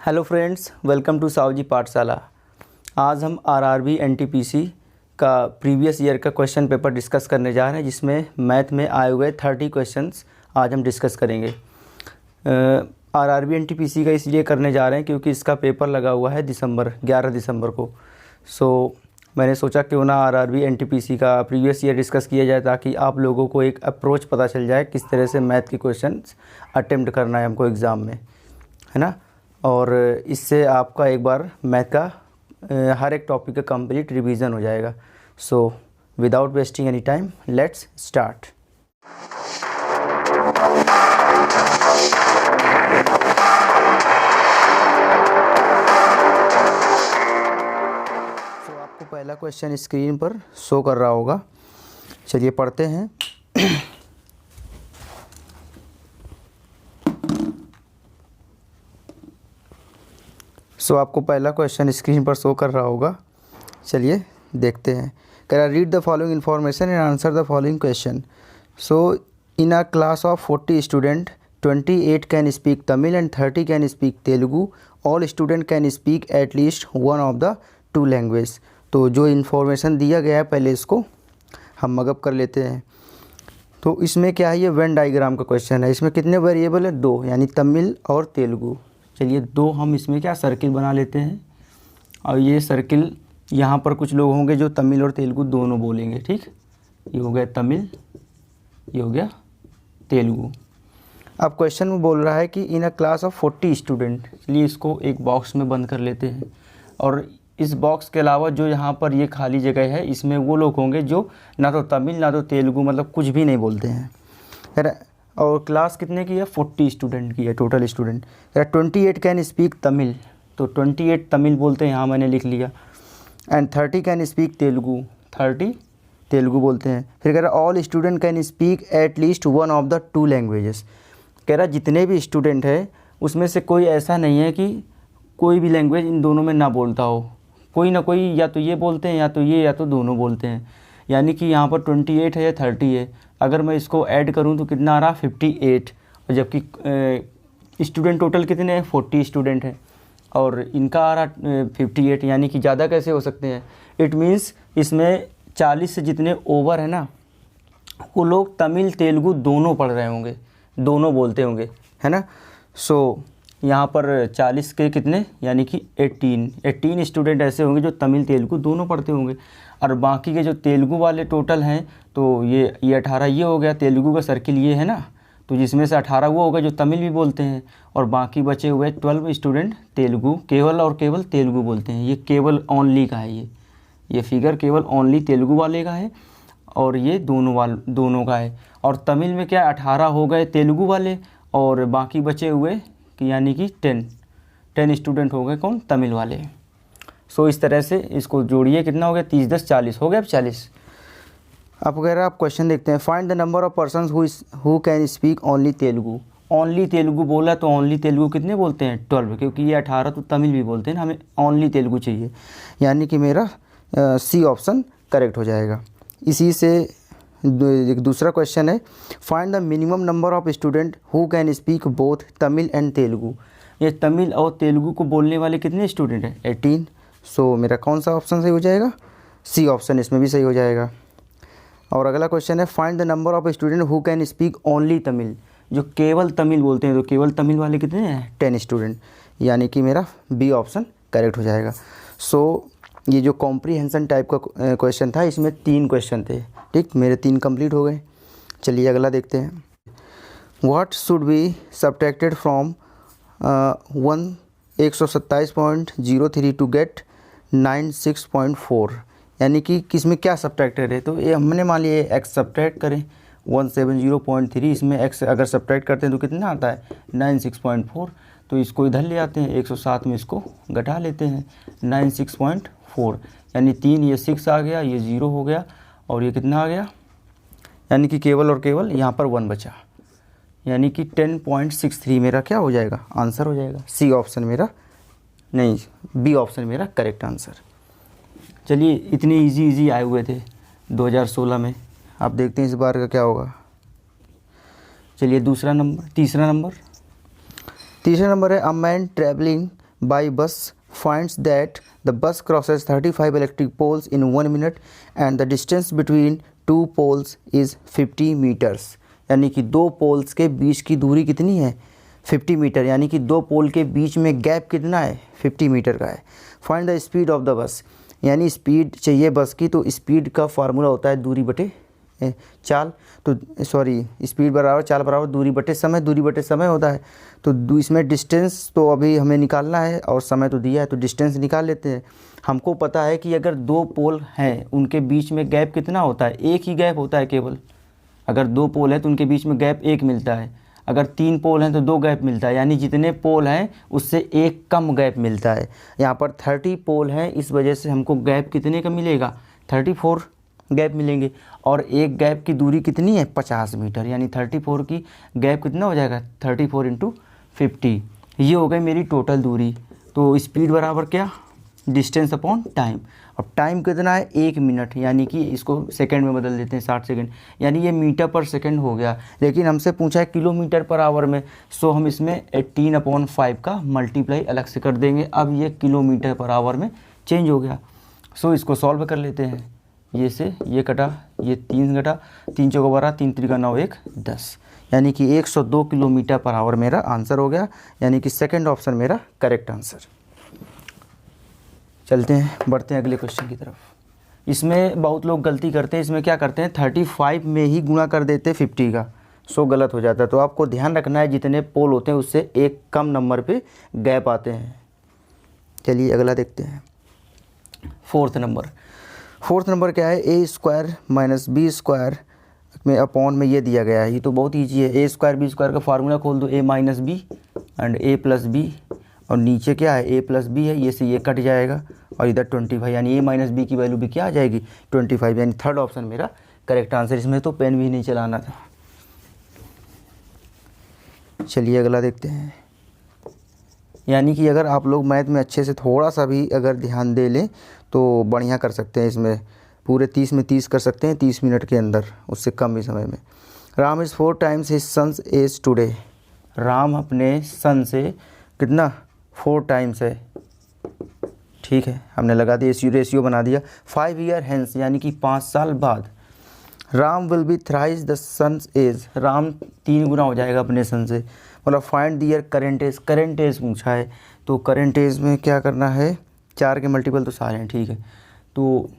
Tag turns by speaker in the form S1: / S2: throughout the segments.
S1: Hello friends, welcome to Savji Pathshala. आज हम RRB NTPC का प्रीवियस ईयर का क्वेश्चन पेपर डिस्कस करने जा रहे हैं, जिसमें मैथ में आए हुए 30 क्वेश्चंस आज हम डिस्कस करेंगे। आरआरबी एनटीपीसी का इसलिए करने जा रहे हैं क्योंकि इसका पेपर लगा हुआ है 11 दिसंबर को। मैंने सोचा क्यों ना आरआरबी एनटीपीसी का प्रीवियस ईयर डिस्कस किया जाए, ताकि आप लोगों को एक अप्रोच पता चल जाए किस तरह से मैथ के क्वेश्चंस अटेम्प्ट करना है हमको एग्ज़ाम में, है ना। और इससे आपका एक बार मैथ का हर एक टॉपिक का कंप्लीट रिवीजन हो जाएगा। So without wasting any time, let's start. आपको पहला क्वेश्चन स्क्रीन पर शो कर रहा होगा, चलिए पढ़ते हैं। आपको पहला क्वेश्चन स्क्रीन पर शो कर रहा होगा, चलिए देखते हैं। कह रहा read the following information and answer the following question. In a class of 40 student 28 can speak Tamil and 30 can speak Telugu. All student can speak at least one of the two language. तो जो इन्फॉर्मेशन दिया गया है पहले इसको हम mug up कर लेते हैं। तो इसमें क्या है, ये वेन डायग्राम का क्वेश्चन है। इसमें कितने वेरिएबल है? 2, यानी तमिल और तेलुगु। चलिए 2 हम इसमें क्या सर्किल बना लेते हैं, और ये सर्किल यहाँ पर कुछ लोग होंगे जो तमिल और तेलुगु दोनों बोलेंगे, ठीक। ये हो गया तमिल, ये हो गया तेलुगु। अब क्वेश्चन में बोल रहा है कि इन अ क्लास ऑफ 40 स्टूडेंट। चलिए इसको एक बॉक्स में बंद कर लेते हैं, और इस बॉक्स के अलावा जो यहाँ पर ये खाली जगह है, इसमें वो लोग होंगे जो ना तो तमिल ना तो तेलुगु, मतलब कुछ भी नहीं बोलते हैं। और क्लास कितने की है? 40 स्टूडेंट की है, total student. 28 can speak Tamil, तो 28 तमिल बोलते हैं, यहाँ मैंने लिख लिया। And 30 can speak Telugu, 30 Telugu बोलते हैं। फिर कह रहा all student can speak at least one of the two languages. कह रहा जितने भी स्टूडेंट है उसमें से कोई ऐसा नहीं है कि कोई भी लैंग्वेज इन दोनों में ना बोलता हो। कोई ना कोई या तो ये बोलते हैं, या तो ये, या तो दोनों बोलते हैं। यानी कि यहाँ पर 28 है या 30 है। अगर मैं इसको ऐड करूँ तो कितना आ रहा? 58। और जबकि स्टूडेंट टोटल कितने हैं? 40 स्टूडेंट हैं, और इनका आ रहा 58, यानी कि ज़्यादा कैसे हो सकते हैं? इट मीन्स इसमें 40 से जितने ओवर है ना, वो लोग तमिल तेलुगु दोनों पढ़ रहे होंगे, दोनों बोलते होंगे, है ना। यहाँ पर 40 के कितने, यानी कि 18 स्टूडेंट ऐसे होंगे जो तमिल तेलुगु दोनों पढ़ते होंगे। और बाकी के जो तेलुगु वाले टोटल हैं, तो ये 18 ये हो गया। तेलुगु का सर्किल ये है ना, तो जिसमें से 18 वो हो गए जो तमिल भी बोलते हैं, और बाकी बचे हुए 12 स्टूडेंट तेलुगु केवल और केवल तेलुगु बोलते हैं। ये केवल ओनली का है, ये फिगर केवल ओनली तेलुगु वाले का है, और ये दोनों का है। और तमिल में क्या 18 हो गए तेलुगु वाले, और बाकी बचे हुए यानी कि 10 स्टूडेंट हो गए कौन? तमिल वाले। इस तरह से इसको जोड़िए, कितना हो गया? 30 10 40 हो गया। अब 40 अब वगैरह आप क्वेश्चन देखते हैं। Find the number of persons who can speak only Telugu. Only Telugu बोला तो ओनली तेलुगु कितने बोलते हैं? 12, क्योंकि ये 18 तो तमिल भी बोलते हैं ना, हमें ओनली तेलुगु चाहिए, यानी कि मेरा सी ऑप्शन करेक्ट हो जाएगा। इसी से एक दूसरा क्वेश्चन है, find the minimum number of student who can speak both Tamil and Telugu. ये तमिल और तेलुगु को बोलने वाले कितने स्टूडेंट हैं? 18। मेरा कौन सा ऑप्शन सही हो जाएगा? सी ऑप्शन इसमें भी सही हो जाएगा। और अगला क्वेश्चन है, find the number of student who can speak only Tamil. जो केवल तमिल बोलते हैं, तो केवल तमिल वाले कितने हैं? 10 स्टूडेंट, यानी कि मेरा बी ऑप्शन करेक्ट हो जाएगा। ये जो कॉम्प्रीहेंशन टाइप का क्वेश्चन था, इसमें 3 क्वेश्चन थे, ठीक। मेरे 3 कंप्लीट हो गए। चलिए अगला देखते हैं। What should be subtracted from 127.03 to get 96.4। यानी कि किसमें क्या सब्ट्रैक्टेड है? तो ये हमने मान लिया एक्स सब्ट्रैक्ट करें 170.3, इसमें एक्स अगर सब्ट्रैक्ट करते हैं तो कितना आता है? 96.4। तो इसको इधर ले आते हैं, 107 में इसको घटा लेते हैं, 96.4, यानी 3, ये 6 आ गया, ये 0 हो गया, और ये कितना आ गया? यानी कि केवल और केवल यहाँ पर 1 बचा, यानी कि 10.63 मेरा क्या हो जाएगा? आंसर हो जाएगा। सी ऑप्शन मेरा नहीं, बी ऑप्शन मेरा करेक्ट आंसर। चलिए इतने इजी आए हुए थे 2016 में, आप देखते हैं इस बार का क्या होगा। चलिए तीसरा नंबर है, a man travelling by bus finds that the bus crosses 35 electric poles in 1 minute and the distance between two poles is 50 meters। यानी कि दो पोल्स के बीच की दूरी कितनी है 50 मीटर, यानी कि दो पोल के बीच में गैप कितना है 50 मीटर का है। Find the speed of the bus, यानी स्पीड चाहिए बस की, तो स्पीड का फार्मूला होता है दूरी बटे चाल, तो सॉरी स्पीड बराबर चाल बराबर दूरी बटे समय, दूरी बटे समय होता है। तो इसमें डिस्टेंस तो अभी हमें निकालना है और समय तो दिया है, तो डिस्टेंस निकाल लेते हैं। हमको पता है कि अगर दो पोल हैं उनके बीच में गैप कितना होता है, एक ही गैप होता है केवल। अगर दो पोल है तो उनके बीच में गैप एक मिलता है, अगर तीन पोल हैं तो दो गैप मिलता है, यानी जितने पोल हैं उससे एक कम गैप मिलता है। यहाँ पर 30 पोल हैं, इस वजह से हमको गैप कितने का मिलेगा 34 गैप मिलेंगे। और एक गैप की दूरी कितनी है 50 मीटर, यानी 34 की गैप कितना हो जाएगा 34 × 50। ये हो गई मेरी टोटल दूरी। तो स्पीड बराबर क्या डिस्टेंस अपॉन टाइम। अब टाइम कितना है 1 मिनट, यानी कि इसको सेकंड में बदल देते हैं 60 सेकंड, यानी ये मीटर पर सेकंड हो गया। लेकिन हमसे पूछा है किलोमीटर पर आवर में, सो हम इसमें 18/5 का मल्टीप्लाई अलग से कर देंगे। अब ये किलोमीटर पर आवर में चेंज हो गया। सो इसको सॉल्व कर लेते हैं। ये से ये कटा, ये 3 घटा, 3 चौका 12, 3 त्रिका 9, 1 10, यानी कि 102 किलोमीटर पर आवर मेरा आंसर हो गया, यानी कि सेकंड ऑप्शन मेरा करेक्ट आंसर। चलते हैं, बढ़ते हैं अगले क्वेश्चन की तरफ। इसमें बहुत लोग गलती करते हैं, इसमें क्या करते हैं 35 में ही गुणा कर देते हैं 50 का, सो गलत हो जाता है। तो आपको ध्यान रखना है जितने पोल होते हैं उससे एक कम नंबर पे गैप आते हैं। चलिए अगला देखते हैं। फोर्थ नंबर क्या है, a² - b² में अपॉन में ये दिया गया है। ये तो बहुत ईजी है, a² b² का फार्मूला खोल दो, a - b and a + b, और नीचे क्या है a + b है, ये से ये कट जाएगा और इधर 25, यानी a - b की वैल्यू भी क्या आ जाएगी 25, यानी थर्ड ऑप्शन मेरा करेक्ट आंसर। इसमें तो पेन भी नहीं चलाना था। चलिए अगला देखते हैं। यानी कि अगर आप लोग मैथ में अच्छे से थोड़ा सा भी अगर ध्यान दे लें तो बढ़िया कर सकते हैं। इसमें पूरे 30 में 30 कर सकते हैं 30 मिनट के अंदर, उससे कम भी समय में। Ram is 4 times his sons age today. Ram अपने सन से कितना 4 टाइम्स है, ठीक है, हमने लगा दिया रेशियो बना दिया। 5 ईयर हेंस, यानी कि 5 साल बाद। Ram will be thrice the sons age, Ram 3 गुना हो जाएगा अपने सन से। मतलब find the year current age पूछा है, तो करेंट एज में क्या करना है, 4 के मल्टीपल तो सारे हैं, ठीक है। तो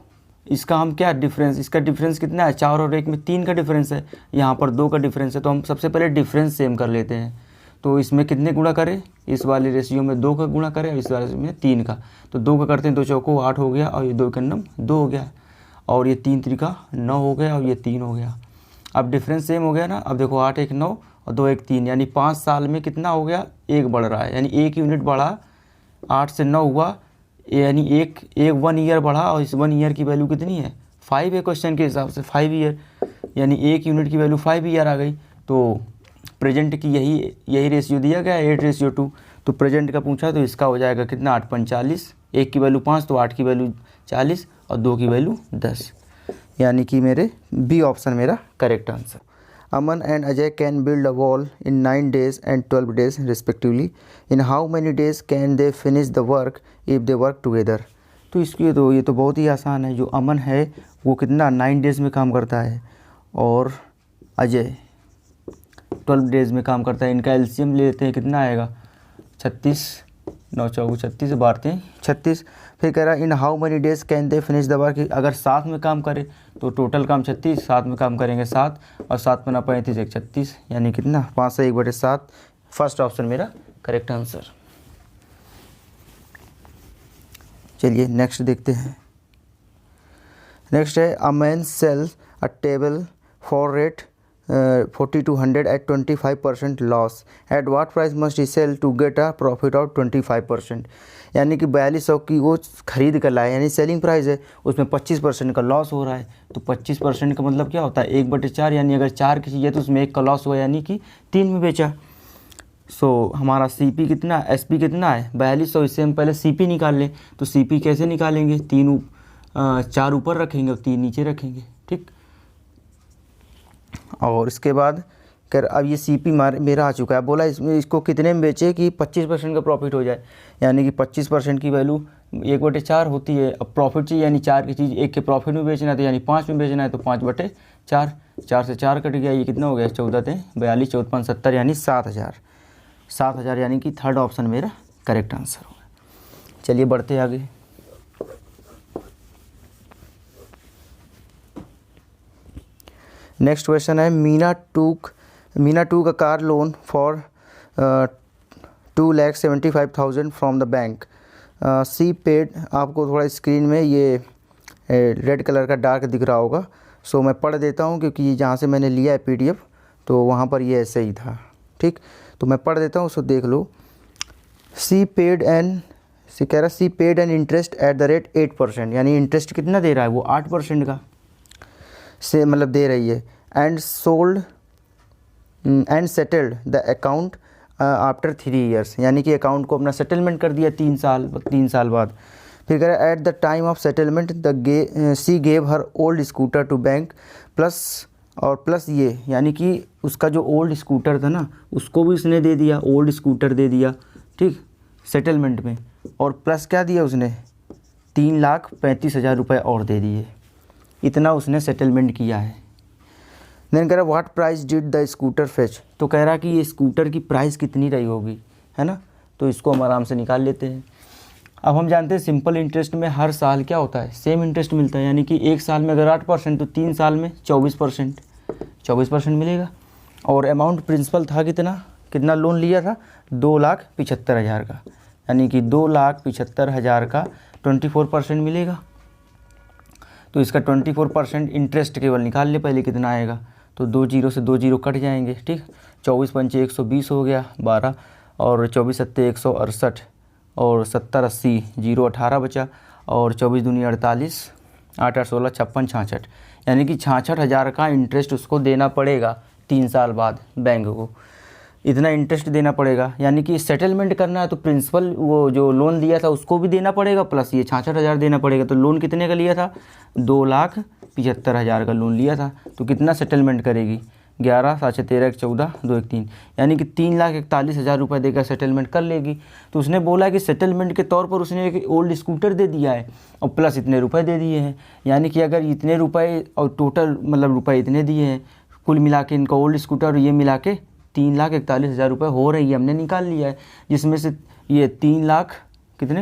S1: इसका हम क्या डिफरेंस, इसका डिफरेंस कितना है 4 और 1 में 3 का डिफरेंस है, यहाँ पर 2 का डिफरेंस है। तो हम सबसे पहले डिफरेंस सेम कर लेते हैं। तो इसमें कितने गुणा करें, इस वाले रेशियो में 2 का गुणा करें और इस वाले में 3 का। तो 2 का करते हैं, 2 चौको 8 हो गया, और ये 2 कन्नम 2 हो गया, और ये 3 त्रिका 9 हो गया, और ये 3 हो गया। अब डिफरेंस सेम हो गया ना। अब देखो 8 1 9 और 2 1 3, यानी 5 साल में कितना हो गया 1 बढ़ रहा है, यानी 1 यूनिट बढ़ा। 8 से 9 हुआ, यानी एक 1 ईयर बढ़ा, और इस 1 ईयर की वैल्यू कितनी है 5 है क्वेश्चन के हिसाब से 5 ईयर, यानी 1 यूनिट की वैल्यू 5 ईयर आ गई। तो प्रेजेंट की यही रेशियो दिया गया 8:2। तो प्रेजेंट का पूछा तो इसका हो जाएगा कितना 8 5 40, 1 की वैल्यू 5 तो 8 की वैल्यू 40 और 2 की वैल्यू 10, यानी कि मेरे बी ऑप्शन मेरा correct answer. Aman and Ajay can build a wall in 9 days and 12 days respectively. In how many days can they finish the work if they work together. तो इसकी तो ये तो बहुत ही आसान है। जो अमन है वो कितना 9 days में काम करता है, और अजय 12 days में काम करता है। इनका एलसीएम ले लेते हैं, कितना आएगा 36, 9 चौको 36 से बारते हैं 36। फिर कह रहा है in how many days can they finish the work, अगर 7 में काम करे तो टोटल काम 36, 7 में काम करेंगे 7, और 7 में 35 1 36, यानी कितना 5 से 1/7। फर्स्ट ऑप्शन मेरा करेक्ट आंसर। चलिए नेक्स्ट देखते हैं। नेक्स्ट है a man sells a table for rate 40 to 100 at 25% loss, at what price must he sell to get a profit of 25%। यानी कि 4200 की वो खरीद कर लाए, यानी सेलिंग प्राइस है, उसमें 25% का लॉस हो रहा है। तो 25% का मतलब क्या होता है 1/4, यानी अगर 4 की चीज़ है तो उसमें 1 का लॉस हुआ, यानी कि 3 में बेचा। सो हमारा CP कितना, SP कितना है 4200। इससे हम पहले CP निकाल लें। तो CP कैसे निकालेंगे, 4 ऊपर रखेंगे और 3 नीचे रखेंगे, ठीक। और इसके बाद कर अब ये CP मेरा आ चुका है। बोला इसमें इसको कितने में बेचे कि 25% का प्रॉफिट हो जाए, यानी कि 25% की वैल्यू 1/4 होती है। अब प्रॉफिट चाहिए यानी 4 की चीज़ 1 के प्रॉफिट में बेचना है, तो यानी 5 में बेचना है, तो 5/4, 4 से 4 कट गया, ये कितना हो गया 14 × 42 14 × 5 70 यानी 7,000 यानी कि थर्ड ऑप्शन मेरा करेक्ट आंसर होगा। चलिए बढ़ते आगे। नेक्स्ट क्वेश्चन है Meena took a car loan for 2,75,000 from the bank. She paid, आपको थोड़ा स्क्रीन में ये रेड कलर का डार्क दिख रहा होगा, सो मैं पढ़ देता हूँ क्योंकि जहाँ से मैंने लिया है PDF तो वहाँ पर ये ऐसे ही था, ठीक। तो मैं पढ़ देता हूँ, उसको देख लो। C paid an interest at the rate 8%, यानी इंटरेस्ट कितना दे रहा है वो 8% का से मतलब दे रही है। And settled the account after 3 years, यानी कि अकाउंट को अपना सेटलमेंट कर दिया 3 साल बाद। फिर कह रहा है at the time of settlement she gave her old scooter to bank plus ये, यानी कि उसका जो ओल्ड स्कूटर था ना उसको भी उसने दे दिया, ओल्ड स्कूटर दे दिया, ठीक, सेटलमेंट में। और प्लस क्या दिया उसने 3,35,000 रुपये और दे दिए, इतना उसने सेटलमेंट किया है। देन कह रहा what price did the scooter fetch, तो कह रहा कि ये स्कूटर की प्राइस कितनी रही होगी, है ना। तो इसको हम आराम से निकाल लेते हैं। अब हम जानते हैं सिंपल इंटरेस्ट में हर साल क्या होता है, सेम इंटरेस्ट मिलता है, यानी कि एक साल में अगर 8% तो 3 साल में 24% मिलेगा। और अमाउंट प्रिंसिपल था कितना लोन लिया था 2,75,000 का, यानी कि 2,75,000 का 24% मिलेगा। तो इसका 24% इंटरेस्ट केवल निकाल ले पहले कितना आएगा, तो 2 0 से 2 0 कट जाएंगे, ठीक। 24 पंचे 120 हो गया 12, और 24 सत्ते 168, और 70 80 0 18 बचा, और 24 दूनी 48, 8 8 16 56 66, यानी कि 66,000 का इंटरेस्ट उसको देना पड़ेगा 3 साल बाद बैंक को, इतना इंटरेस्ट देना पड़ेगा। यानी कि सेटलमेंट करना है तो प्रिंसिपल वो जो लोन दिया था उसको भी देना पड़ेगा, प्लस ये 66,000 देना पड़ेगा। तो लोन कितने का लिया था 2,75,000 का लोन लिया था, तो कितना सेटलमेंट करेगी 11 7 13 14 2 1 3, यानी कि 3,41,000 रुपये देकर सेटलमेंट कर लेगी। तो उसने बोला कि सेटलमेंट के तौर पर उसने एक ओल्ड स्कूटर दे दिया है और प्लस इतने रुपए दे दिए हैं, यानी कि अगर इतने रुपए और टोटल मतलब रुपए इतने दिए हैं, कुल मिला के इनका ओल्ड स्कूटर और ये मिला के 3,41,000 रुपये हो रही है, हमने निकाल लिया है। जिसमें से ये 3 लाख कितने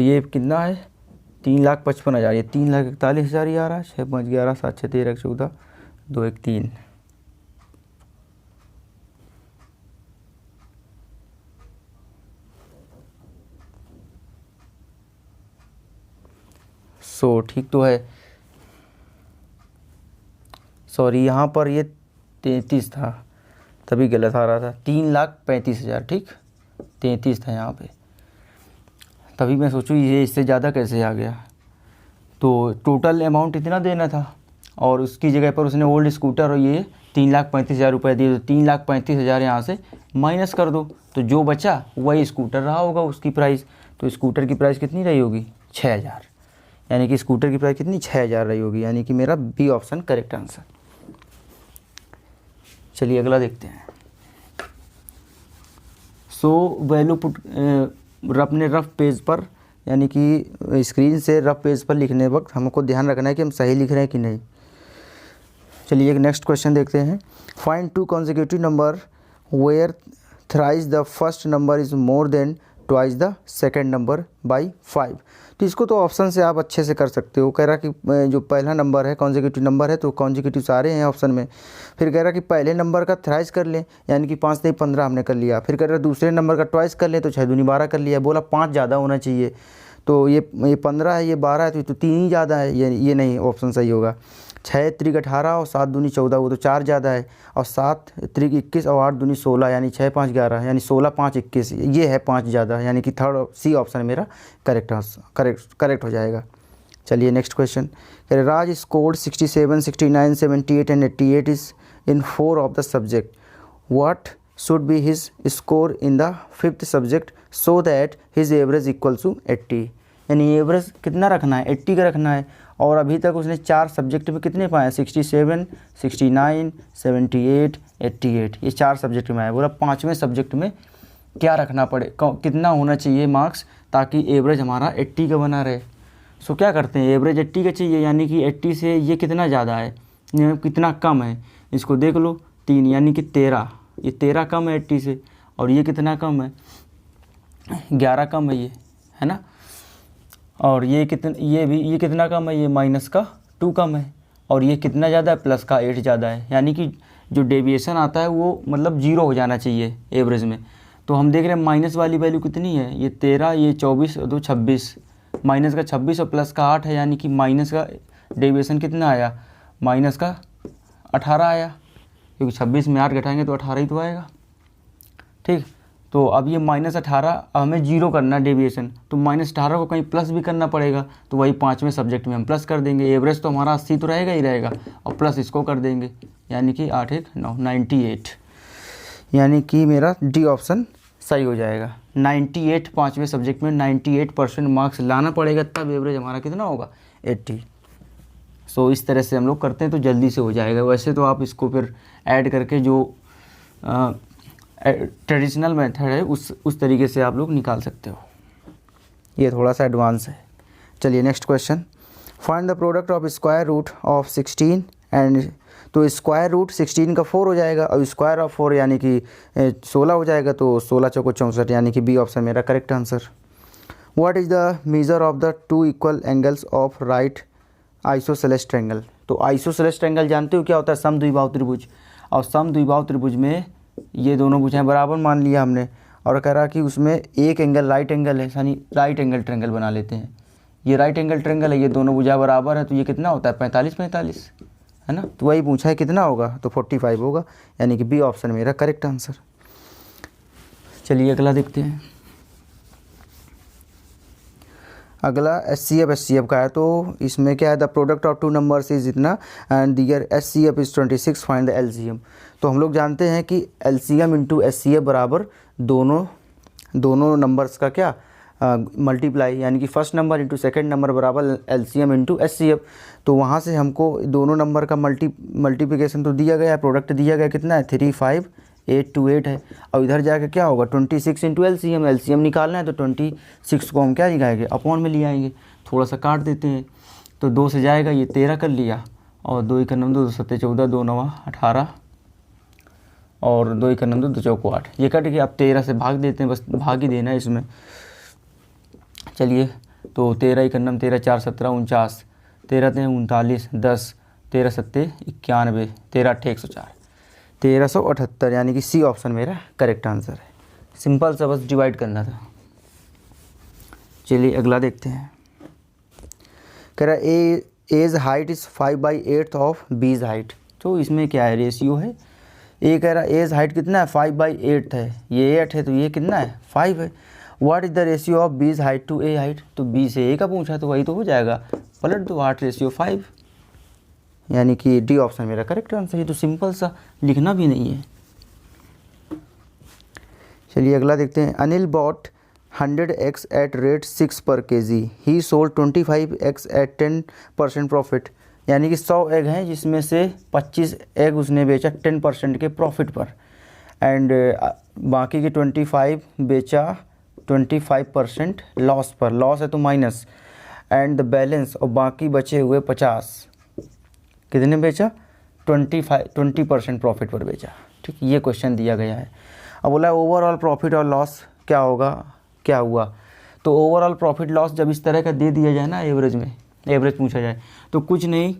S1: ये कितना है 3,55,000, ये 3,41,000 ही आ रहा है। 6 5 11 7 6 13 14 2 1 3, सो ठीक तो है, सॉरी यहाँ पर ये 33 था तभी गलत आ रहा था, 3,35,000, ठीक 33 था यहाँ पे, तभी मैं सोचूँ ये इससे ज़्यादा कैसे आ गया। तो टोटल अमाउंट इतना देना था और उसकी जगह पर उसने ओल्ड स्कूटर और ये 3,35,000 रुपये दिए, तो 3,35,000 यहाँ से माइनस कर दो, तो जो बचा वही स्कूटर रहा होगा उसकी प्राइस। तो स्कूटर की प्राइस कितनी रही होगी 6,000, यानी कि स्कूटर की प्राइस कितनी 6,000 रही होगी, यानी कि मेरा बी ऑप्शन करेक्ट आंसर। चलिए अगला देखते हैं। सो वैल्यू पुट अपने रफ पेज पर, यानी कि स्क्रीन से रफ पेज पर लिखने वक्त हमको ध्यान रखना है कि हम सही लिख रहे हैं कि नहीं। चलिए एक नेक्स्ट क्वेश्चन देखते हैं। Find 2 consecutive number where thrice the first number is more than twice the second number by 5। तो इसको तो ऑप्शन से आप अच्छे से कर सकते हो। कह रहा कि जो पहला नंबर है कॉन्जिक्यूटिव नंबर है, तो कॉन्जिक्यूटिव सारे हैं ऑप्शन में। फिर कह रहा कि पहले नंबर का थ्राइस कर लें, यानी कि 5 से 15 हमने कर लिया। फिर कह रहा दूसरे नंबर का ट्वाइस कर लें, तो 6 दूनी 12 कर लिया। बोला 5 ज़्यादा होना चाहिए, तो ये 15 है, ये 12 है, तो 3 ही ज़्यादा है, ये नहीं ऑप्शन सही होगा। 6 त्रिक 18 और 7 दूनी 14, वो तो 4 ज़्यादा है। और 7 त्रिक 21 और 8 दूनी 16, यानी 6 5 11, यानी 16 5 21, ये है 5 ज़्यादा, यानी कि थर्ड सी ऑप्शन मेरा करेक्ट हो जाएगा। चलिए नेक्स्ट क्वेश्चन। कह रहे Raj scored 67 69 78 and 88 is in 4 of the subject. What should be his score in the 5th subject so that his average equal to 80। यानी एवरेज कितना रखना है 80 का रखना है, और अभी तक उसने 4 सब्जेक्ट में कितने पाए? 67, 69, 78, 88, ये 4 सब्जेक्ट में आए। बोला 5वें सब्जेक्ट में क्या रखना पड़े, कितना होना चाहिए मार्क्स ताकि एवरेज हमारा 80 का बना रहे। सो क्या करते हैं, एवरेज 80 का चाहिए, यानी कि 80 से ये कितना ज़्यादा है, कितना कम है, इसको देख लो 3 यानी कि 13, ये 13 कम है 80 से, और ये कितना कम है 11 कम है ये, है ना। और ये कितना कम है, ये माइनस का 2 कम है, और ये कितना ज़्यादा है, प्लस का 8 ज़्यादा है, यानी कि जो डेविएशन आता है वो मतलब 0 हो जाना चाहिए एवरेज में। तो हम देख रहे हैं माइनस वाली वैल्यू कितनी है, ये 13, ये 24 और 2 26, माइनस का 26 और प्लस का 8 है, यानी कि माइनस का डेविएशन कितना आया, माइनस का 18 आया, क्योंकि 26 में 8 घटाएंगे तो 18 ही तो आएगा। ठीक, तो अब ये -18 हमें 0 करना डेविएशन, तो -18 को कहीं प्लस भी करना पड़ेगा, तो वही 5वें सब्जेक्ट में हम प्लस कर देंगे। एवरेज तो हमारा 80 तो रहेगा ही रहेगा, और प्लस इसको कर देंगे, यानी कि 8 1 9 98, यानी कि मेरा डी ऑप्शन सही हो जाएगा। 98 5वें सब्जेक्ट में 98% मार्क्स लाना पड़ेगा, तब एवरेज हमारा कितना होगा, 80। सो इस तरह से हम लोग करते हैं तो जल्दी से हो जाएगा। वैसे तो आप इसको फिर ऐड करके जो ट्रेडिशनल मेथड है उस तरीके से आप लोग निकाल सकते हो, ये थोड़ा सा एडवांस है। चलिए next question, find the product of square root of 16 and, तो स्क्वायर रूट 16 का 4 हो जाएगा, और स्क्वायर ऑफ 4 यानी कि 16 हो जाएगा, तो 16 चौको 64, यानी कि बी ऑप्शन मेरा correct answer. What is the measure of the 2 equal angles of right isosceles triangle. तो आइसोसेलेस ट्रायंगल जानते हो क्या होता है, समद्विबाहु त्रिभुज, और समद्विबाहु त्रिभुज में ये दोनों भुजाएं बराबर मान लिया हमने, और कह रहा कि उसमें एक एंगल राइट एंगल है, यानी राइट एंगल ट्रायंगल बना लेते हैं। ये राइट एंगल ट्रायंगल है, ये दोनों भुजाएं बराबर है, तो ये कितना होता है 45 45, है ना। तो वही पूछा है कितना होगा, तो 45 होगा, यानी कि बी ऑप्शन मेरा करेक्ट आंसर। चलिए अगला देखते हैं। अगला SCF का है, तो इसमें क्या है, the product of 2 numbers is इतना and their SCF is 26, find the LCM। तो हम लोग जानते हैं कि LCM इंटू SCF बराबर दोनों नंबर्स का क्या मल्टीप्लाई, यानी कि first number into second number बराबर LCM इंटू SCF। तो वहाँ से हमको दोनों नंबर का मल्टीप्लिकेशन तो दिया गया है, प्रोडक्ट दिया गया कितना है 3 5 8 2 8 है, और इधर जाके क्या होगा 26 इंटू LCM निकालना है, तो 26 को हम क्या लिखाएंगे, अपॉन में ले आएंगे, थोड़ा सा काट देते हैं, तो 2 से जाएगा, ये 13 कर लिया, और 2 1 9 2 7 14 2 9 18, और 2 1 9 2 4 8, ये कट गया। अब 13 से भाग देते हैं, बस भाग ही देना है इसमें। चलिए, तो 13 1 9 13 4 17 49, 13 3 39 10, 13 7 91, 13 8 104, 1378, यानी कि सी ऑप्शन मेरा करेक्ट आंसर है। सिंपल सा बस डिवाइड करना था। चलिए अगला देखते हैं। कह रहा है एज हाइट इज़ 5/8 ऑफ बीज हाइट। तो इसमें क्या है, रेशियो है। ए कह रहा है एज हाइट कितना है 5/8 है, ये 8 है, तो ये कितना है 5 है। What is the ratio of बीज हाइट टू ए हाइट। तो बी से ए का पूछा, तो वही तो हो जाएगा, पलट दो 8:5, यानी कि डी ऑप्शन मेरा करेक्ट आंसर। ये तो सिंपल सा, लिखना भी नहीं है। चलिए अगला देखते हैं। Anil bought 100 eggs at rate 6 per kg, he sold 25 eggs at 10% profit. यानी कि 100 एग हैं जिसमें से 25 एग उसने बेचा 10% के प्रॉफिट पर, एंड बाकी के 25 बेचा 25% लॉस पर, लॉस है तो माइनस, एंड द बैलेंस, और बाकी बचे हुए 50 कितने बेचा 20% प्रॉफिट पर बेचा। ठीक, ये क्वेश्चन दिया गया है। अब बोला ओवरऑल प्रॉफिट और लॉस क्या होगा, क्या हुआ। तो ओवरऑल प्रॉफिट लॉस जब इस तरह का दे दिया जाए ना, एवरेज में एवरेज पूछा जाए, तो कुछ नहीं,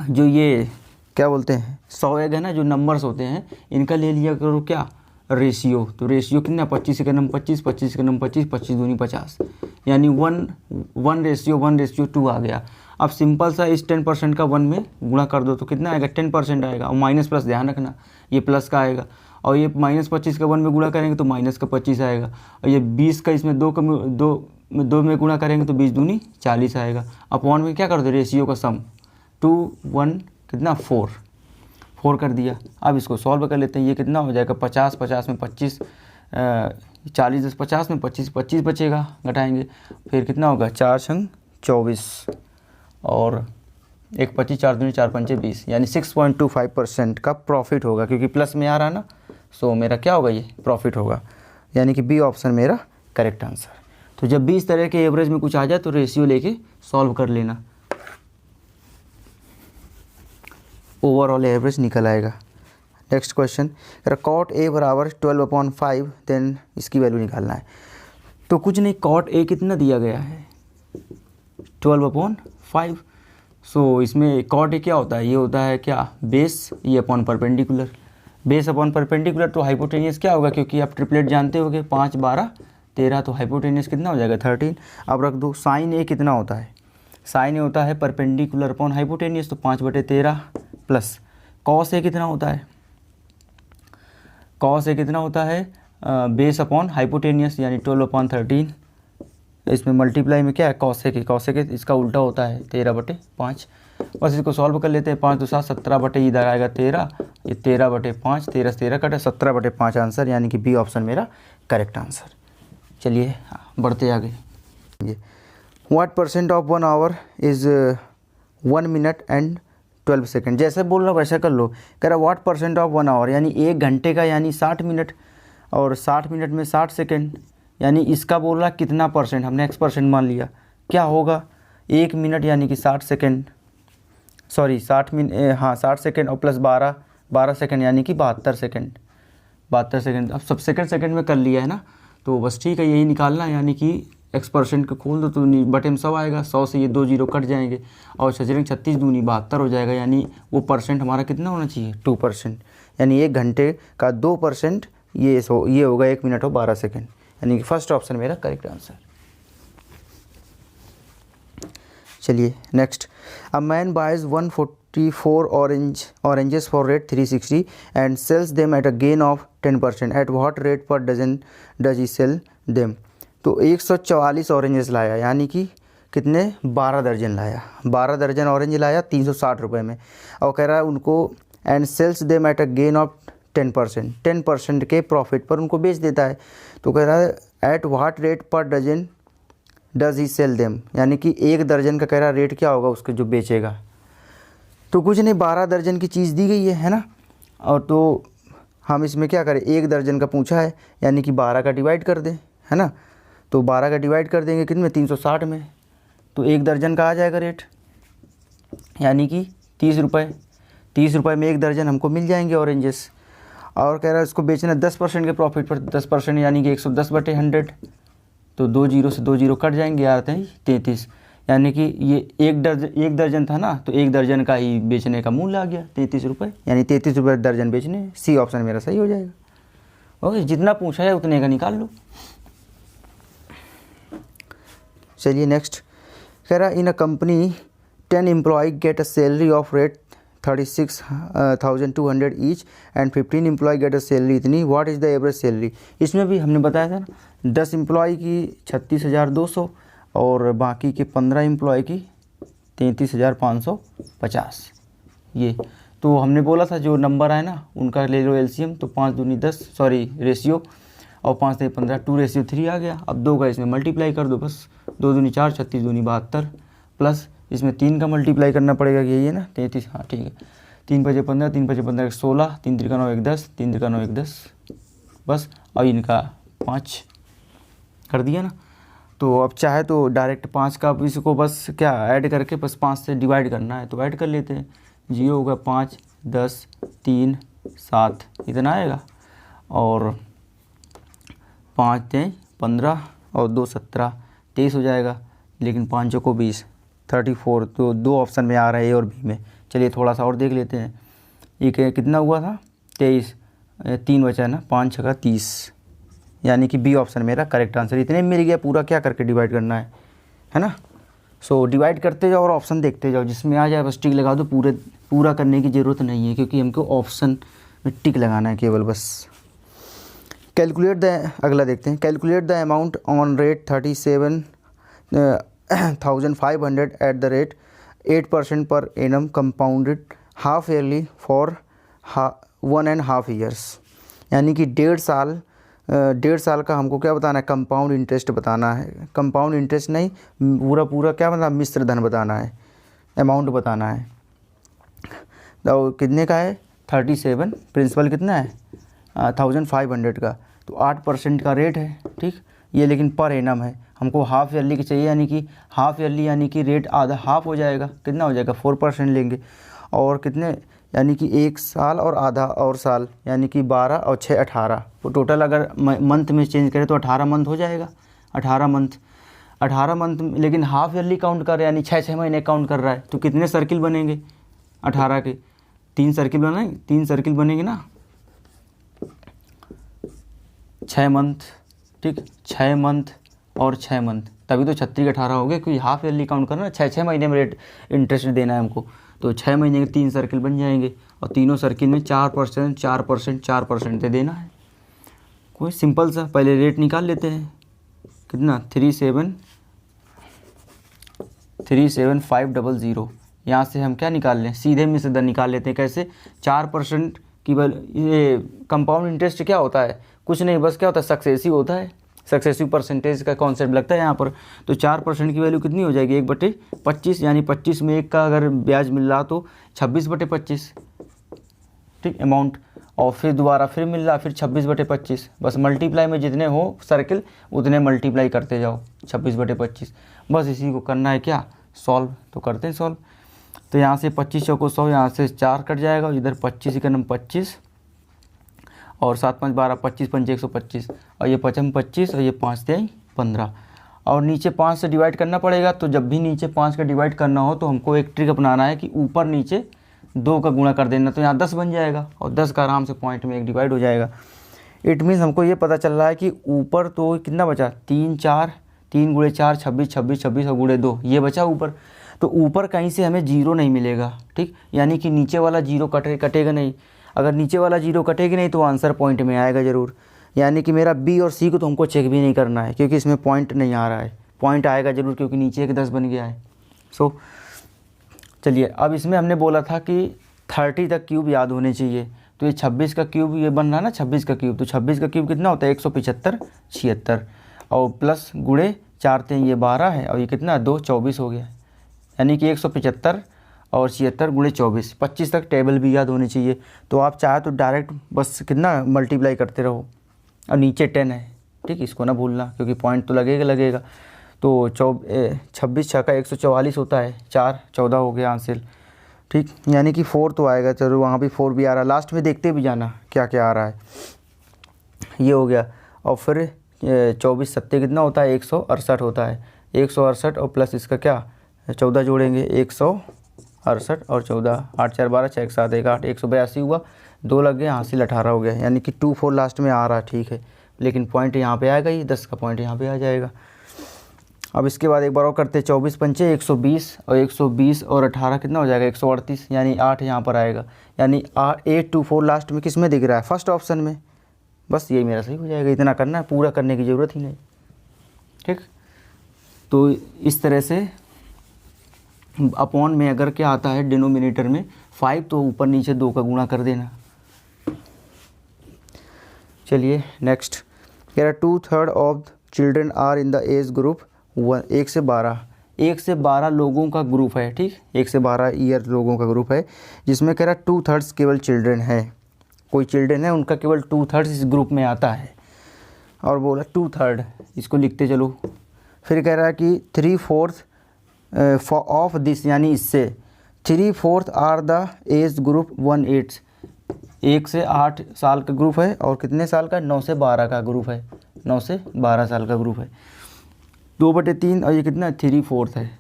S1: जो ये क्या बोलते हैं 100 एग है ना, जो नंबर्स होते हैं इनका ले लिया करो क्या रेशियो। तो रेशियो कितना 25 के नंबर 25, 25 के नंबर 25, 25 दूनी 50, यानी 1:2 आ गया। अब सिंपल सा इस 10% का 1 में गुणा कर दो, तो कितना आएगा 10% आएगा, और माइनस प्लस ध्यान रखना, ये प्लस का आएगा, और ये -25 का 1 में गुणा करेंगे तो माइनस का 25 आएगा, और ये 20 का इसमें 2 में गुणा करेंगे तो 20 दूनी 40 आएगा। अपॉन में क्या कर दो रेशियो का सम 2 1 कितना 4 कर दिया। अब इसको सॉल्व कर लेते हैं, ये कितना हो जाएगा 50 50 में 25, 40 10 50 में 25 25 बचेगा, घटाएंगे, फिर कितना होगा 4 छंग 24, और एक 25, 4 दूनी 4 पंचे 20, यानी 6.25% का प्रॉफिट होगा, क्योंकि प्लस में आ रहा ना, सो मेरा क्या होगा, ये प्रॉफिट होगा, यानी कि बी ऑप्शन मेरा करेक्ट आंसर। तो जब भी इस तरह के एवरेज में कुछ आ जाए तो रेशियो लेके सॉल्व कर लेना, ओवरऑल एवरेज निकल आएगा। नेक्स्ट क्वेश्चन, कॉट ए बराबर 12/5, देन इसकी वैल्यू निकालना है। तो कुछ नहीं, कॉट ए कितना दिया गया है 12/5। सो इसमें कॉट ए क्या होता है, ये होता है क्या, बेस, ये upon perpendicular, base upon perpendicular. तो हाइपोटेनियस क्या होगा, क्योंकि आप ट्रिपलेट जानते होगे, 5, 12, 13, तो हाइपोटेनियस कितना हो जाएगा 13। अब रख दो, साइन ए कितना होता है, साइन ए होता है परपेंडिकुलर अपॉन हाइपोटेनियस, तो 5/13 प्लस कॉस ए कितना होता है, कॉस ए कितना होता है बेस अपॉन हाइपोटेनियस, यानी 12/13। इसमें मल्टीप्लाई में क्या है, कॉस ए के इसका उल्टा होता है 13/5। बस इसको सॉल्व कर लेते हैं, 5 2 7 17 इधर आएगा 13, ये 13/5, 13 से 13 कटे 17/5 आंसर, यानी कि बी ऑप्शन मेरा करेक्ट आंसर। चलिए बढ़ते आगे। ये what % of 1 our is 1 minute and 12 second, जैसे बोल रहा वैसे कर लो। कह रहा व्हाट % ऑफ 1 आवर, यानी 1 घंटे का यानी 60 मिनट, और 60 मिनट में 60 सेकेंड, यानी इसका बोल रहा कितना परसेंट, हमने x% मान लिया, क्या होगा 1 मिनट यानी कि 60 सेकेंड, सॉरी 60 सेकेंड और प्लस 12 सेकेंड, यानी कि 72 सेकेंड, 72 सेकेंड। अब सब सेकेंड में कर लिया है ना, तो बस ठीक है, यही निकालना है, यानी कि x% को खोल दो तो बटे में 100 आएगा, 100 से ये 2 0 कट जाएंगे, और 36 दूनी 72 हो जाएगा, यानी वो परसेंट हमारा कितना होना चाहिए 2%, यानी 1 घंटे का 2% ये होगा 1 मिनट और 12 सेकेंड, यानी कि फर्स्ट ऑप्शन मेरा करेक्ट आंसर। चलिए next, a man buys 144 oranges for rate 360 and sells them at a gain of 10%, at what rate per dozen does he sell them. तो 144 ऑरेंजेस लाया, यानी कि कितने 12 दर्जन लाया, 12 दर्जन ऑरेंज लाया 360 रुपये में, और कह रहा है उनको and sells them at a gain of 10% के प्रॉफिट पर उनको बेच देता है। तो कह रहा है at what rate per dozen does he sell them, यानी कि 1 दर्जन का कह रहा रेट क्या होगा उसके जो बेचेगा। तो कुछ नहीं, 12 दर्जन की चीज़ दी गई है ना, और तो हम इसमें क्या करें, 1 दर्जन का पूछा है, यानी कि 12 का डिवाइड कर दें, है ना। तो 12 का डिवाइड कर देंगे कितने में 360 में, तो 1 दर्जन का आ जाएगा रेट, यानी कि 30 रुपये। 30 रुपये में 1 दर्जन हमको मिल जाएंगे ऑरेंजेस, और कह रहा है इसको बेचना 10% के प्रॉफिट पर, 10% यानी कि 110/100, तो 2 0 से 2 0 कट जाएंगे, आते हैं 33, यानी कि ये 1 दर्जन था ना, तो 1 दर्जन का ही बेचने का मूल्य आ गया 33 रुपये, यानी 33 रुपये दर्जन बेचने, सी ऑप्शन मेरा सही हो जाएगा। ओके, जितना पूछा है उतने का निकाल लो। चलिए नेक्स्ट, कह रहा in a company 10 employ get a salary of rate 36,200 each and 15 employ get a salary इतनी, what is the average salary. इसमें भी हमने बताया था ना, 10 एम्प्लॉय की 36,200 और बाकी के 15 एम्प्लॉय की 33,550। ये तो हमने बोला था जो नंबर आए ना उनका ले लो एलसीएम, तो 5 दूनी 10, सॉरी रेशियो, और 5 से 15 2:3 आ गया। अब 2 का इसमें मल्टीप्लाई कर दो, बस 2 दूनी 4, 36 दूनी 72, प्लस इसमें 3 का मल्टीप्लाई करना पड़ेगा, यही है ना 33, हाँ ठीक है। 3 5 15, 3 5 15 16, 3 3 9 1 10, 3 3 9 1 10, बस, और इनका 5 कर दिया ना। तो अब चाहे तो डायरेक्ट 5 का इसको बस क्या ऐड करके बस 5 से डिवाइड करना है, तो ऐड कर लेते हैं। 0 होगा 5 10 3 7 इतना आएगा, और 5 3 15 और 2 17 23 हो जाएगा, लेकिन 5 को 20 34, तो 2 ऑप्शन में आ रहा है ए और बी में। चलिए थोड़ा सा और देख लेते हैं, ये कितना हुआ था 23, 3 बचा है ना, 5 6 30, यानी कि बी ऑप्शन मेरा करेक्ट आंसर। इतने मिल गया, पूरा क्या करके डिवाइड करना है ना। सो डिवाइड करते जाओ और ऑप्शन देखते जाओ, जिसमें आ जाए बस टिक लगा दो, पूरा करने की ज़रूरत नहीं है, क्योंकि हमको ऑप्शन में टिक लगाना है केवल बस। कैलकुलेट द, अगला देखते हैं, calculate the amount on rate 37,500 eight the rate 8% per annum compounded half yearly for 1.5 years, यानी कि 1.5 साल का हमको क्या बताना है, कंपाउंड इंटरेस्ट बताना है। कंपाउंड इंटरेस्ट नहीं, पूरा क्या मतलब मिश्र धन बताना है। अमाउंट बताना है। तो कितने का है 37, प्रिंसिपल कितना है 1500 का, तो 8% का रेट है। ठीक, ये लेकिन पर एनम है, हमको हाफ ईयरली की चाहिए, यानी कि हाफ ईयरली यानी कि रेट आधा हाफ हो जाएगा, कितना हो जाएगा 4% लेंगे। और कितने यानी कि 1 साल और आधा और साल यानी कि 12 और 6 18, तो टोटल अगर मंथ में चेंज करें तो 18 मंथ हो जाएगा। 18 मंथ लेकिन हाफ ईयरली काउंट कर रहे हैं, यानी 6 महीने काउंट कर रहा है, तो कितने सर्किल बनेंगे 18 के 3 सर्किल बनाएंगे, 3 सर्किल बनेंगे ना, 6 मंथ। ठीक, 6 मंथ और 6 मंथ, तभी तो 36 18 हो गए, क्योंकि हाफ ईयरली काउंट करना, 6 महीने में रेट इंटरेस्ट देना है हमको, तो 6 महीने के 3 सर्किल बन जाएंगे और तीनों सर्किल में 4% 4% 4% दे देना है। कोई सिंपल सा, पहले रेट निकाल लेते हैं, कितना 37500, यहाँ से हम क्या निकाल लें, सीधे में सीधा निकाल लेते हैं। कैसे 4% की ये कंपाउंड इंटरेस्ट क्या होता है, कुछ नहीं, बस क्या होता है सक्सेसिव होता है, सक्सेसिव परसेंटेज का कॉन्सेप्ट लगता है यहाँ पर। तो 4% की वैल्यू कितनी हो जाएगी 1/25, यानी 25 में 1 का अगर ब्याज मिल रहा तो 26/25। ठीक, अमाउंट, और फिर दोबारा फिर मिल रहा, फिर 26/25, बस मल्टीप्लाई में जितने हो सर्किल उतने मल्टीप्लाई करते जाओ 26/25, बस इसी को करना है क्या, सॉल्व। तो करते हैं सॉल्व। तो यहाँ से 25 चौको 100, यहाँ से 4 कट जाएगा, इधर 25 का नम 25 और 7 5 12, 25 5 125, और ये 5 25 और ये 5 3 15, और नीचे 5 से डिवाइड करना पड़ेगा। तो जब भी नीचे 5 का डिवाइड करना हो तो हमको एक ट्रिक अपनाना है कि ऊपर नीचे 2 का गुणा कर देना, तो यहाँ 10 बन जाएगा और 10 का आराम से पॉइंट में 1 डिवाइड हो जाएगा। इट मीन्स हमको ये पता चल रहा है कि ऊपर तो कितना बचा 3 4, 3 गुणे 4 26 26 26 और गुणे 2 ये बचा ऊपर, तो ऊपर कहीं से हमें जीरो नहीं मिलेगा। ठीक, यानी कि नीचे वाला जीरो कटेगा नहीं, अगर नीचे वाला जीरो कटेगी नहीं तो आंसर पॉइंट में आएगा ज़रूर। यानी कि मेरा बी और सी को तो हमको चेक भी नहीं करना है, क्योंकि इसमें पॉइंट नहीं आ रहा है, पॉइंट आएगा ज़रूर क्योंकि नीचे एक 10 बन गया है। सो चलिए, अब इसमें हमने बोला था कि 30 तक क्यूब याद होने चाहिए, तो ये 26 का क्यूब ये बन रहा ना 26 का क्यूब, तो 26 का क्यूब कितना होता है 175 76, और प्लस गुणे 4 3 ये 12 है, और ये कितना 2 24 हो गया, यानी कि 175 और 76 गुणे 24, 25 तक टेबल भी याद होनी चाहिए। तो आप चाहे तो डायरेक्ट बस कितना मल्टीप्लाई करते रहो, और नीचे 10 है। ठीक, इसको ना भूलना क्योंकि पॉइंट तो लगेगा। तो 26 छक्का 144 होता है, 4 14 हो गया आंसर। ठीक, यानी कि 4 तो आएगा, चलो वहाँ भी 4 भी आ रहा है, लास्ट में देखते भी जाना क्या क्या आ रहा है। ये हो गया, और फिर 24 सत्ते कितना होता है 168 होता है, 168 और प्लस इसका क्या 14 जोड़ेंगे, 168 और 14, 8 4 12 6 7 1 8, 182 हुआ, 2 लग गए, हासिल 18 हो गया, यानी कि 2 4 लास्ट में आ रहा है। ठीक है, लेकिन पॉइंट यहाँ पे आएगा ही, 10 का पॉइंट यहाँ पे आ जाएगा। अब इसके बाद एक बार और करते हैं, 24 पंचे 120 और 120 और 18 कितना हो जाएगा 138, यानी 8 यहाँ पर आएगा, यानी 8 2 4 लास्ट में किस में दिख रहा है फर्स्ट ऑप्शन में, बस यही मेरा सही हो जाएगा। इतना करना है, पूरा करने की ज़रूरत ही नहीं। ठीक, तो इस तरह से अपॉन में अगर क्या आता है डिनोमिनेटर में 5, तो ऊपर नीचे 2 का गुणा कर देना। चलिए नेक्स्ट, कह रहा 2/3 of children are in the age group 1 से 12, 1 से 12 लोगों का ग्रुप है। ठीक, 1 से 12 ईयर लोगों का ग्रुप है, जिसमें कह रहा 2/3 केवल चिल्ड्रन है, कोई चिल्ड्रन है उनका केवल 2/3 इस ग्रुप में आता है, और बोला 2/3 इसको लिखते चलो। फिर कह रहा है कि 3/4 ऑफ दिस, यानी इससे 3/4 आर द एज ग्रुप 1/8, 1 से 8 साल का ग्रुप है, और कितने साल का 9 से 12 का ग्रुप है, 9 से 12 साल का ग्रुप है, 2/3, और ये कितना 3/4 है।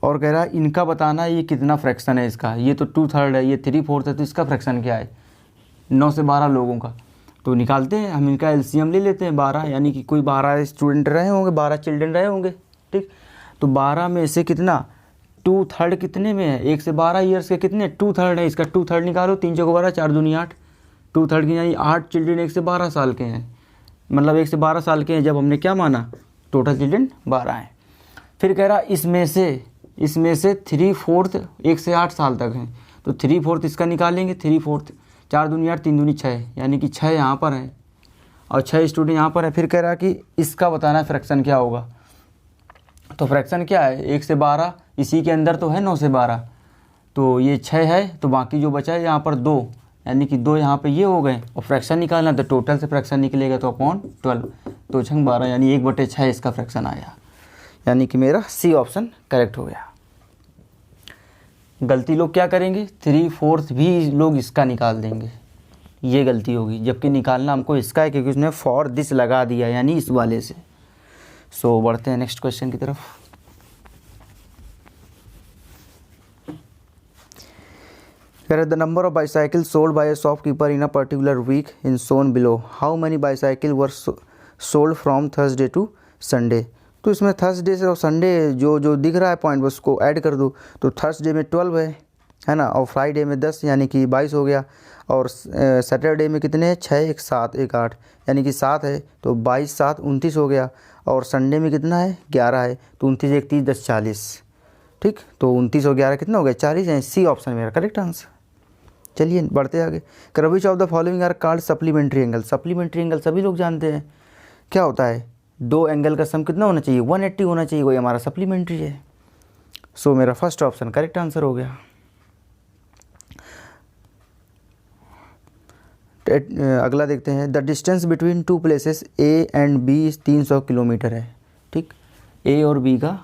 S1: और कह रहा है इनका बताना है ये कितना फ्रैक्शन है इसका, ये तो 2/3 है, ये 3/4 है, तो इसका फ्रैक्शन क्या है 9 से 12 लोगों का। तो निकालते हैं हम, इनका एलसीएम ले लेते हैं 12, यानी कि कोई 12 स्टूडेंट रहे होंगे, 12 चिल्ड्रन रहे होंगे। ठीक, तो 12 में से कितना 2/3 कितने में है, 1 से 12 ईयर्स के कितने 2/3 है, इसका 2/3 निकालो, 3 चौको 12 4 दूनी 8, 2/3 की यानी 8 चिल्ड्रन 1 से 12 साल के हैं, मतलब 1 से 12 साल के हैं जब हमने क्या माना टोटल चिल्ड्रन 12 हैं। फिर कह रहा इसमें से 3/4 1 से 8 साल तक हैं, तो 3/4 इसका निकालेंगे, 3/4 4 दूनी 8 3 दूनी 6, यानी कि 6 यहाँ पर है और 6 स्टूडेंट यहाँ पर है। फिर कह रहा कि इसका बताना फ्रैक्शन क्या होगा,
S2: तो फ्रैक्शन क्या है, 1 से 12, इसी के अंदर तो है 9 से 12, तो ये 6 है, तो बाकी जो बचा है यहाँ पर 2, यानी कि 2 यहाँ पे ये हो गए, और फ्रैक्शन निकालना तो टोटल से फ्रैक्शन निकलेगा तो अपॉन 12, तो 6 12, यानी 1/6 इसका फ्रैक्शन आया, यानी कि मेरा सी ऑप्शन करेक्ट हो गया। गलती लोग क्या करेंगे, 3/4 भी लोग इसका निकाल देंगे, ये गलती होगी, जबकि निकालना हमको इसका है क्योंकि उसने फॉर दिस लगा दिया, यानी इस वाले से। सो बढ़ते हैं नेक्स्ट क्वेश्चन की तरफ।
S1: The number of bicycle sold by a shopkeeper in a particular week in shown below, how many bicycle were sold from Thursday to Sunday. तो इसमें थर्सडे से और संडे जो दिख रहा है पॉइंट बस उसको ऐड कर दो, तो थर्सडे में 12 है ना, और फ्राइडे में 10 यानी कि 22 हो गया, और सैटरडे में कितने हैं, 6 1 7 1 8 यानी कि 7 है, तो 22 7 29 हो गया, और संडे में कितना है 11 है, तो 29 1 30 10 40, ठीक, तो 29 और 11 कितना हो गया 40 है, सी ऑप्शन मेरा करेक्ट आंसर। चलिए बढ़ते आगे। Which of the following are called supplementary angle. Supplementary angle सभी लोग जानते हैं क्या होता है, 2 एंगल का सम कितना होना चाहिए, 180 होना चाहिए, वही हमारा सप्लीमेंट्री है। सो मेरा फर्स्ट ऑप्शन करेक्ट आंसर हो गया। अगला देखते हैं, the distance between 2 places A and B 300 kilometre है, ठीक, ए और बी का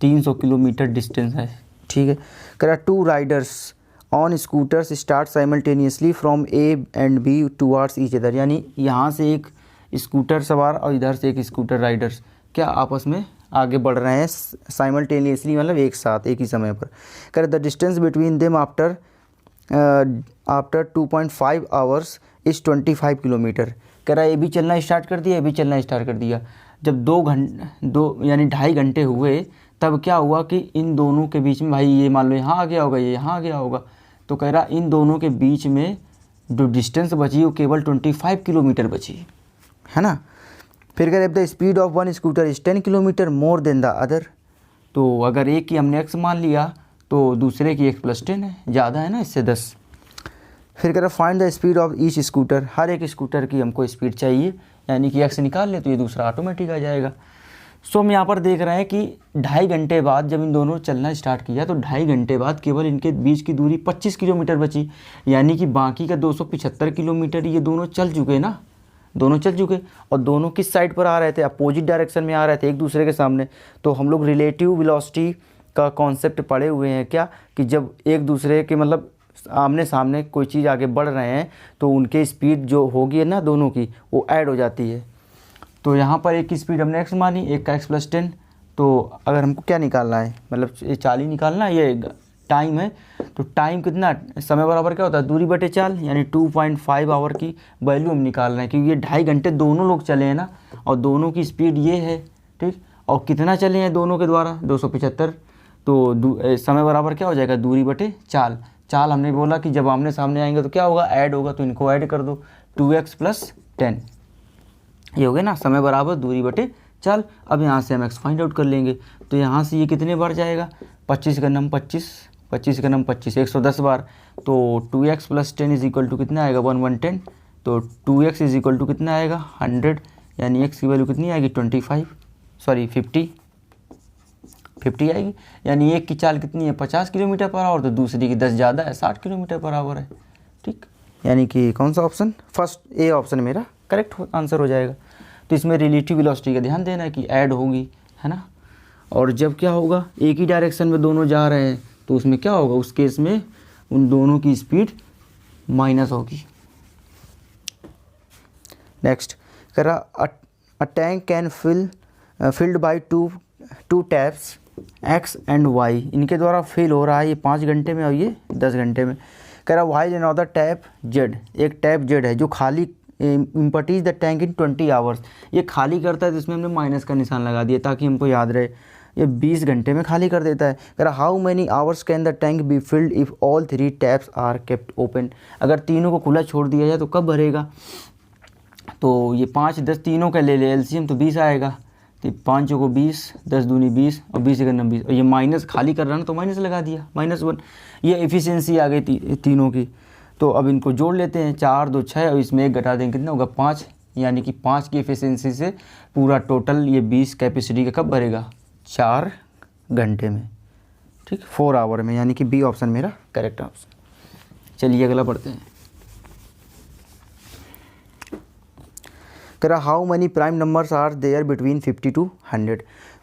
S1: 300 किलोमीटर डिस्टेंस है, ठीक है। करा 2 riders on scooters start simultaneously from A and B towards each other, यानी यहाँ से एक स्कूटर सवार और इधर से एक स्कूटर राइडर्स क्या आपस में आगे बढ़ रहे हैं साइमल्टेनियसली, मतलब एक साथ एक ही समय पर। कह the distance between them after 2.5 hours is 25 kilometre. कह रहा है ये भी चलना स्टार्ट कर दिया, ये भी चलना स्टार्ट कर दिया। जब 2 यानी 2.5 घंटे हुए तब क्या हुआ कि इन दोनों के बीच में, भाई ये मान लो यहाँ आ गया होगा, ये यहाँ आ गया होगा, तो कह रहा इन दोनों के बीच में जो डिस्टेंस बची वो केवल 25 किलोमीटर बची, है ना। फिर कह रहे the speed of one scooter is 10 kilometre more than the other, तो अगर एक की हमने x मान लिया तो दूसरे की x + 10 है, ज़्यादा है ना इससे 10। फिर कह रहा find the speed of each scooter, हर एक स्कूटर की हमको स्पीड चाहिए, यानी कि x निकाल ले तो ये दूसरा ऑटोमेटिक आ जाएगा। सो हम यहाँ पर देख रहे हैं कि 2.5 घंटे बाद जब इन दोनों चलना स्टार्ट किया तो 2.5 घंटे बाद केवल इनके बीच की दूरी 25 किलोमीटर बची, यानी कि बाकी का 275 किलोमीटर ये दोनों चल चुके ना, दोनों चल चुके, और दोनों किस साइड पर आ रहे थे, अपोजिट डायरेक्शन में आ रहे थे एक दूसरे के सामने। तो हम लोग रिलेटिव वेलोसिटी का कॉन्सेप्ट पढ़े हुए हैं क्या, कि जब एक दूसरे के मतलब आमने सामने कोई चीज़ आगे बढ़ रहे हैं तो उनके स्पीड जो होगी ना दोनों की वो ऐड हो जाती है। तो यहाँ पर एक की स्पीड हमने x मानी, एक का x + 10, तो अगर हमको क्या निकालना है, मतलब ये 40 निकालना है, ये टाइम है, तो टाइम कितना, समय बराबर क्या होता है दूरी बटे चाल, यानी 2.5 आवर की वैल्यू हम निकाल रहे हैं, क्योंकि ये 2.5 घंटे दोनों लोग चले हैं ना, और दोनों की स्पीड ये है, ठीक, और कितना चले हैं दोनों के द्वारा 275, तो समय बराबर क्या हो जाएगा दूरी बटे चाल। चाल हमने बोला कि जब आमने सामने आएंगे तो क्या होगा, ऐड होगा, तो इनको ऐड कर दो, 2x + 10 ये हो गया ना, समय बराबर दूरी बटे चाल। अब यहाँ से हम x फाइंड आउट कर लेंगे, तो यहाँ से ये कितने बार जाएगा, 25 का नम 25, 25 का नम 25, 110 बार, तो 2x + 10 = कितना आएगा 110, तो 2x = कितना आएगा 100, यानी x की वैल्यू कितनी आएगी 50 आएगी, यानी एक की चाल कितनी है 50 किलोमीटर पर आवर, तो दूसरी की 10 ज़्यादा है 60 किलोमीटर पर आवर है, ठीक, यानी कि कौन सा ऑप्शन, फर्स्ट ए ऑप्शन मेरा करेक्ट आंसर हो जाएगा। तो इसमें रिलेटिव वेलोसिटी का ध्यान देना है कि ऐड होगी, है ना, और जब क्या होगा एक ही डायरेक्शन में दोनों जा रहे हैं तो उसमें क्या होगा, उस केस में उन दोनों की स्पीड माइनस होगी। नेक्स्ट कह रहा a tank can filled by two taps x and y, इनके द्वारा फिल हो रहा है ये 5 घंटे में और ये 10 घंटे में। कह रहा वाइल अनदर टैप z, एक टैप z है जो खाली इम्पटीज द टैंक इन 20 आवर्स, ये खाली करता है, तो इसमें हमने माइनस का निशान लगा दिया ताकि हमको याद रहे, ये 20 घंटे में खाली कर देता है। कह रहा how many hours can the tank be filled if all 3 taps are kept open, अगर तीनों को खुला छोड़ दिया जाए तो कब भरेगा, तो ये 5 10 तीनों का ले ले एलसीएम तो 20 आएगा, तो 5 को 20, 10 दूनी 20 और 20 का 20, और ये माइनस खाली कर रहा है ना तो माइनस लगा दिया -1, ये एफिशिएंसी आ गई तीनों की। तो अब इनको जोड़ लेते हैं, 4 2 6 और इसमें 1 घटा देंगे, कितना होगा 5,
S2: यानी कि 5 की एफिशिएंसी से पूरा टोटल ये 20 कैपेसिटी का कब भरेगा?
S1: 4 घंटे में, ठीक, 4 आवर में, यानी कि बी ऑप्शन मेरा करेक्ट ऑप्शन।
S2: चलिए अगला पढ़ते हैं।
S1: कह रहा how many prime numbers are there between 50 to 100।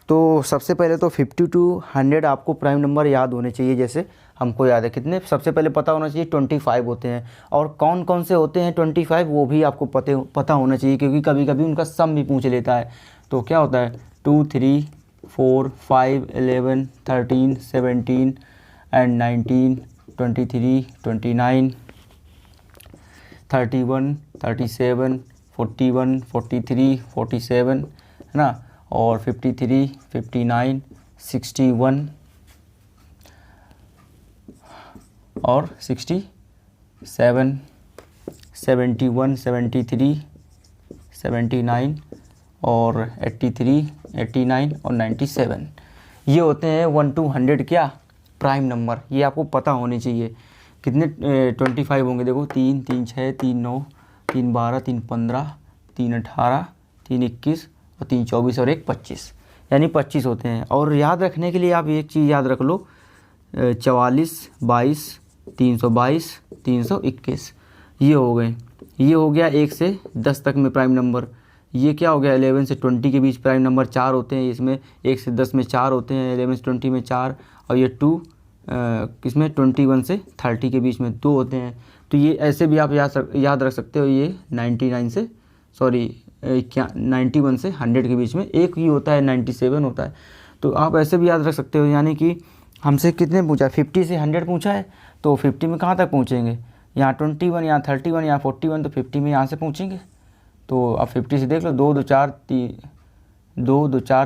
S1: तो सबसे पहले तो 50 to 100 आपको प्राइम नंबर याद होने चाहिए, जैसे हमको याद है कितने, सबसे पहले पता होना चाहिए 25 होते हैं। और कौन कौन से होते हैं 25 वो भी आपको पता होना चाहिए, क्योंकि कभी कभी उनका सम भी पूछ लेता है। तो क्या होता है 2, 3, 4, 5, 11, 13, 17 एंड 19, 23, 29, 31, 37, 41, 43, 47 है ना, और 53, 59, 61 और 67, 71, 73, 79 और 83, 89 और 97। ये होते हैं 1 to 100 क्या प्राइम नंबर, ये आपको पता होने चाहिए। कितने 25 होंगे देखो, 3, 3, 6, 3, 9, 3, 12, 3, 15, 3, 18, 3, 21 और 3, 24 और 1, 25, यानी 25 होते हैं। और याद रखने के लिए आप एक चीज़ याद रख लो, 44, 22, 322, 321, ये हो गए। ये हो गया 1 से 10 तक में प्राइम नंबर। ये क्या हो गया 11 से 20 के बीच प्राइम नंबर 4 होते हैं, इसमें 1 से 10 में 4 होते हैं, 11 से 20 में 4, और ये 2 किसमें 21 से 30 के बीच में 2 होते हैं। तो ये ऐसे भी आप याद रख सकते हो, ये 91 से 100 के बीच में एक ही होता है, 97 होता है। तो आप ऐसे भी याद रख सकते हो, यानी कि हमसे कितने पूछा, 50 से 100 पूछा है, तो 50 में कहाँ तक पहुँचेंगे, यहाँ 21, यहाँ 31, यहाँ 41, तो 50 में यहाँ से पहुँचेंगे। तो आप 50 से देख लो, 2, 2, 4,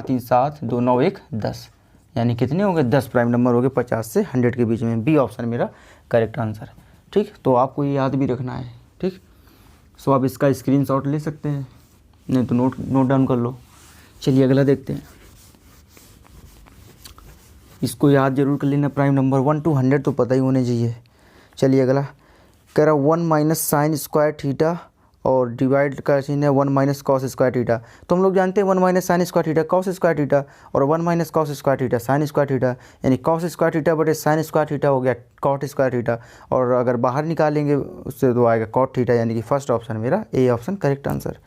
S1: 3, 7, 2, 9, 1, 10, यानी कितने हो गए 10 प्राइम नंबर हो गए 50 से 100 के बीच में। बी ऑप्शन मेरा करेक्ट आंसर है, ठीक। तो आपको ये याद भी रखना है, ठीक। सो आप इसका स्क्रीनशॉट ले सकते हैं, नहीं तो नोट डाउन कर लो। चलिए अगला देखते हैं, इसको याद जरूर कर लेना, प्राइम नंबर 1 to 100 तो पता ही होने चाहिए। चलिए अगला कह रहा 1 माइनस साइन स्क्वायर थीटा और डिवाइड का सीन है 1 माइनस कॉस स्क्वायर थीटा। तो हम लोग जानते हैं 1 minus sine square theta cos square theta, और 1 minus cos square theta sine square theta, यानी कॉस स्क्वायर थीटा बटे साइन स्क्वायर थीटा हो गया कॉट स्क्वायर थीटा, और अगर बाहर निकालेंगे उससे तो आएगा कॉट थीटा, यानी कि फर्स्ट ऑप्शन मेरा ए ऑप्शन करेक्ट आंसर।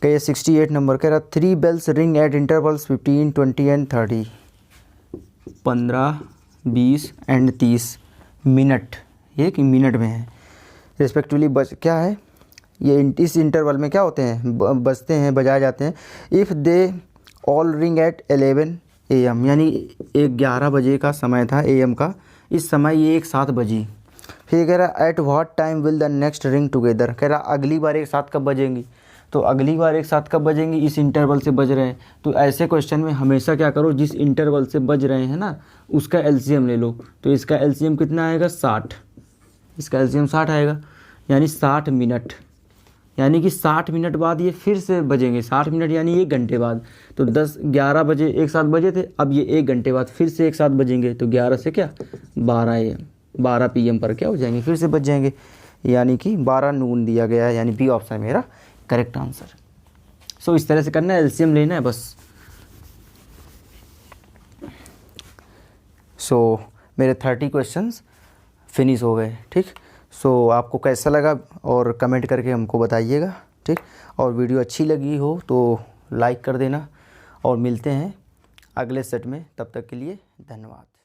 S1: कहिए 68 नंबर कह रहा 3 bells ring at intervals 15, 20 and 30, 15, 20 and 30 minute, ये कि मिनट में है रिस्पेक्टिवली। क्या है ये, इस इंटरवल में क्या होते हैं, बजते हैं, बजाए जाते हैं। If they all ring at 11 AM, यानी 11 बजे का समय था AM का, इस समय ये एक साथ बजी। फिर कह रहा at what time will the next ring together, कह रहा अगली बार एक साथ कब बजेंगी, तो अगली बार एक साथ कब बजेंगी, इस इंटरवल से बज रहे हैं। तो ऐसे क्वेश्चन में हमेशा क्या करो, जिस इंटरवल से बज रहे हैं ना उसका LCM ले लो। तो इसका LCM कितना आएगा 60, इसका LCM 60 आएगा, यानी 60 मिनट, यानी कि 60 मिनट बाद ये फिर से बजेंगे। 60 मिनट यानी 1 घंटे बाद। तो 11 बजे एक साथ बजे थे, अब ये 1 घंटे बाद फिर से एक साथ बजेंगे। तो 11 से क्या 12 AM 12 PM पर क्या हो जाएंगे, फिर से बज जाएंगे, यानी कि 12 नून दिया गया है, यानी बी ऑप्शन मेरा करेक्ट आंसर। सो इस तरह से करना है, LCM लेना है बस। सो मेरे 30 क्वेश्चंस फिनिश हो गए, ठीक। सो आपको कैसा लगा और कमेंट करके हमको बताइएगा, ठीक। और वीडियो अच्छी लगी हो तो लाइक कर देना, और मिलते हैं अगले सेट में, तब तक के लिए धन्यवाद।